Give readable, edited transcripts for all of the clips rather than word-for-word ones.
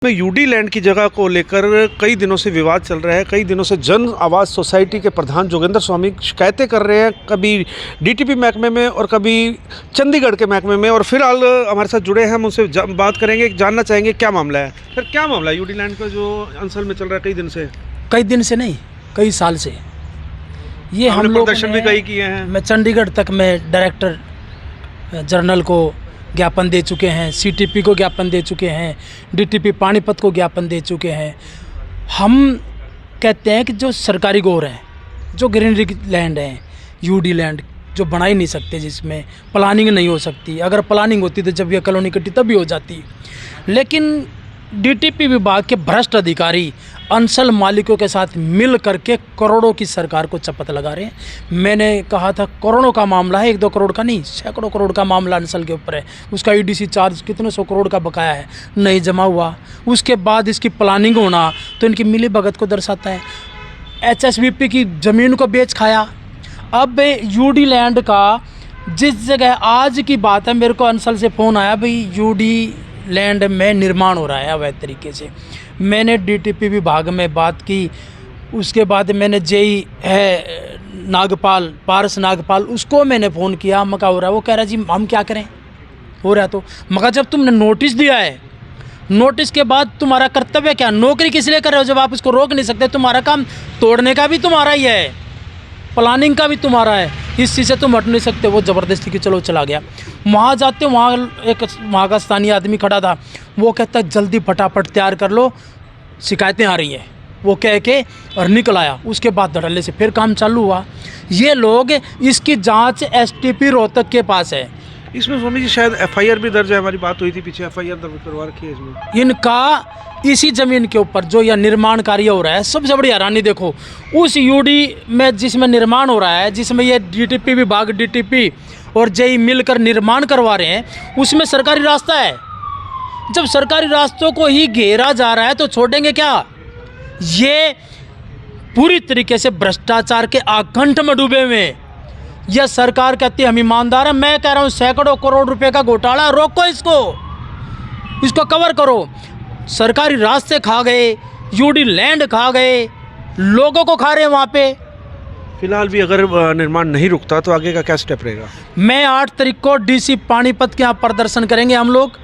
में UD land की जगह को लेकर कई दिनों से विवाद चल रहा है। कई दिनों से जन आवाज़ सोसाइटी के प्रधान जोगेंद्र स्वामी शिकायतें कर रहे हैं, कभी डीटीपी महकमे में और कभी चंडीगढ़ के महकमे में। और फिलहाल हमारे साथ जुड़े हैं, हम उनसे बात करेंगे, जानना चाहेंगे क्या मामला है। फिर क्या मामला है यूडी लैंड का जो अंसल में चल रहा है कई दिन से? कई दिन से नहीं, कई साल से ये हम लोग प्रदर्शन भी कई किए हैं। मैं चंडीगढ़ तक में डायरेक्टर जनरल को ज्ञापन दे चुके हैं, सीटीपी को ज्ञापन दे चुके हैं, डीटीपी पानीपत को ज्ञापन दे चुके हैं। हम कहते हैं कि जो सरकारी गौर है, जो ग्रीनरी लैंड है, यूडी लैंड जो बना ही नहीं सकते, जिसमें प्लानिंग नहीं हो सकती। अगर प्लानिंग होती तो जब यह कॉलोनी कटी तभी हो जाती। लेकिन डीटीपी विभाग के भ्रष्ट अधिकारी अंसल मालिकों के साथ मिल करके करोड़ों की सरकार को चपत लगा रहे हैं। मैंने कहा था करोड़ों का मामला है, 1-2 करोड़ का नहीं, सैकड़ों करोड़ का मामला अंसल के ऊपर है। उसका ईडीसी चार्ज कितने 100 करोड़ का बकाया है, नहीं जमा हुआ। उसके बाद इसकी प्लानिंग होना तो इनकी मिली भगत को दर्शाता है। एचएसबीपी की ज़मीन को बेच खाया। अब यूडी लैंड का जिस जगह, आज की बात है, मेरे को अंसल से फ़ोन आया, भाई यूडी लैंड में निर्माण हो रहा है अवैध तरीके से। मैंने डीटीपी विभाग में बात की। उसके बाद मैंने जेई है नागपाल, पारस नागपाल, उसको मैंने फ़ोन किया। मका हो रहा है, वो कह रहा जी हम क्या करें, हो रहा। तो मगर जब तुमने नोटिस दिया है, नोटिस के बाद तुम्हारा कर्तव्य क्या? नौकरी किस लिए कर रहे हो जब आप इसको रोक नहीं सकते? तुम्हारा काम तोड़ने का भी तुम्हारा ही है, प्लानिंग का भी तुम्हारा है। इस चीज़ से तुम हट नहीं सकते। वो ज़बरदस्ती की चलो चला गया। वहाँ जाते, वहाँ का स्थानीय आदमी खड़ा था, वो कहता है जल्दी फटाफट तैयार कर लो, शिकायतें आ रही हैं, वो कह के और निकल आया। उसके बाद धड़ल्ले से फिर काम चालू हुआ। ये लोग, इसकी जांच एसटीपी रोहतक के पास है। इसमें स्वामी जी शायद एफआईआर भी दर्ज है, हमारी बात हुई थी पीछे, एफआईआर दर्ज करवा रखी है इसमें। इनका इसी ज़मीन के ऊपर जो यह निर्माण कार्य हो रहा है, सबसे बड़ी हैरानी देखो, उस यूडी में जिसमें निर्माण हो रहा है, जिसमें ये डीटीपी विभाग, डीटीपी और जेई मिलकर निर्माण करवा रहे हैं, उसमें सरकारी रास्ता है। जब सरकारी रास्तों को ही घेरा जा रहा है तो छोड़ेंगे क्या? ये पूरी तरीके से भ्रष्टाचार के आकंठ में डूबे हुए हैं। यह सरकार कहती है हम ईमानदार हैं। मैं कह रहा हूँ सैकड़ों करोड़ रुपए का घोटाला, रोको इसको कवर करो। सरकारी रास्ते खा गए, यूडी लैंड खा गए, लोगों को खा रहे हैं वहाँ पे। फिलहाल भी अगर निर्माण नहीं रुकता तो आगे का क्या स्टेप रहेगा? मैं 8 तारीख को डीसी पानीपत के यहाँ प्रदर्शन करेंगे हम लोग।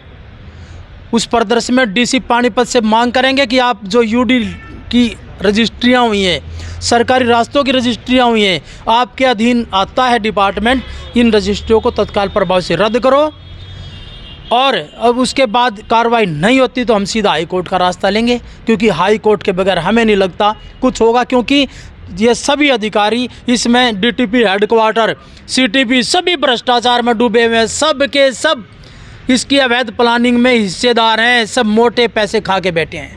उस प्रदर्शन में डीसी पानीपत से मांग करेंगे कि आप जो यूडी की रजिस्ट्रियाँ हुई हैं, सरकारी रास्तों की रजिस्ट्रियाँ हुई हैं, आपके अधीन आता है डिपार्टमेंट, इन रजिस्ट्रियों को तत्काल प्रभाव से रद्द करो। और अब उसके बाद कार्रवाई नहीं होती तो हम सीधा हाई कोर्ट का रास्ता लेंगे, क्योंकि हाई कोर्ट के बगैर हमें नहीं लगता कुछ होगा। क्योंकि ये सभी अधिकारी इसमें, डीटीपी हेडक्वार्टर, सीटीपी, सभी भ्रष्टाचार में डूबे हुए हैं। सब के सब इसकी अवैध प्लानिंग में हिस्सेदार हैं, सब मोटे पैसे खा के बैठे हैं।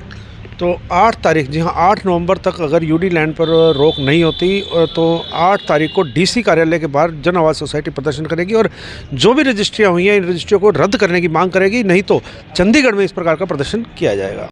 तो 8 तारीख, जी हाँ, 8 नवंबर तक अगर यूडी लैंड पर रोक नहीं होती तो 8 तारीख को डीसी कार्यालय के बाहर जन आवाज़ सोसाइटी प्रदर्शन करेगी और जो भी रजिस्ट्रियाँ हुई हैं इन रजिस्ट्रियों को रद्द करने की मांग करेगी। नहीं तो चंडीगढ़ में इस प्रकार का प्रदर्शन किया जाएगा।